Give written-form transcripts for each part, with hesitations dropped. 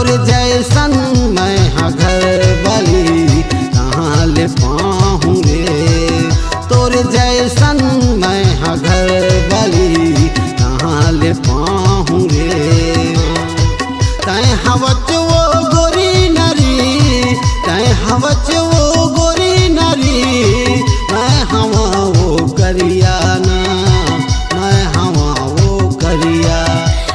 तोर जैसन मैं हाँ घर वाली कहाँ ले पाऊँ रे। तोर जैसन मैं हाँ घर वाली कहाँ ले पाऊँ रे। तैं हवच वो गोरी नरी, तैं हवच वो गोरी नरी, मैं हवा वो करिया ना, मैं हवा वो करिया।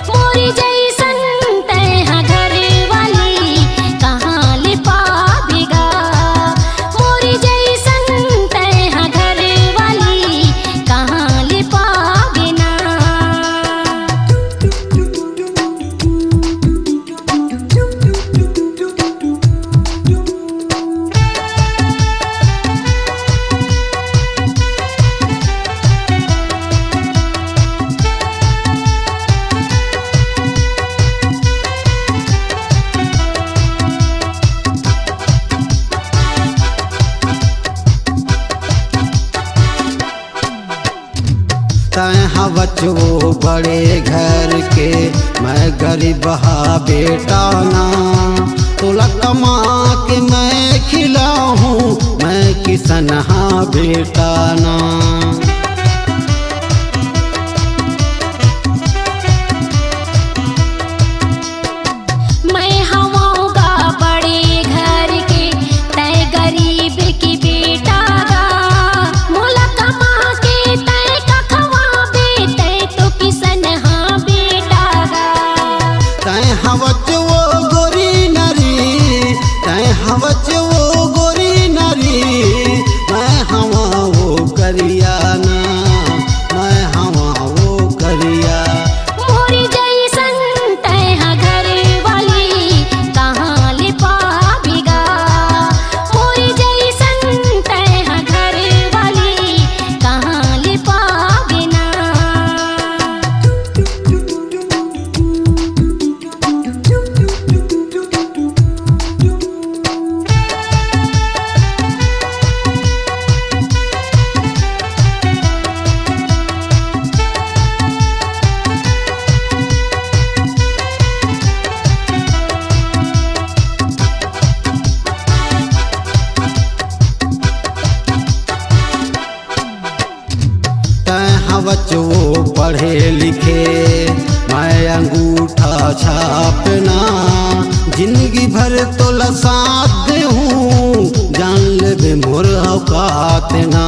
मोरी जैसन तैं घर वाली कहाँ ले पावेगा। मोरी जैसन तैं घर वाली कहाँ ले पावे ना। तैं हवच वो बड़े घर के, मैं गरीब हा बेटा ना। तोला कमा के मैं खिलाऊं, मैं किसन हा बेटा ना। मैं हवाऊंगा बड़े घर के, तैं गरीब की बेटा गा। मोला कमा के तैं का खवाबे, तैं तो किसन हाँ बेटा गा। तैं हवच वो गोरी नरी, तैं हवच वो गोरी नरी, मैं हवा वो करिया ना, मैं हवा वो करिया। मोरी जैसन तैं घर वाली कहाँ ले पावेगा। मोरी जैसन तैं घर वाली कहाँ ले पावे ना। तैं हवच वो पढ़े लिखे, मैं अंगूठा छापना। जिंदगी भर तो लसात हूँ, जान ले मोर औकात ना।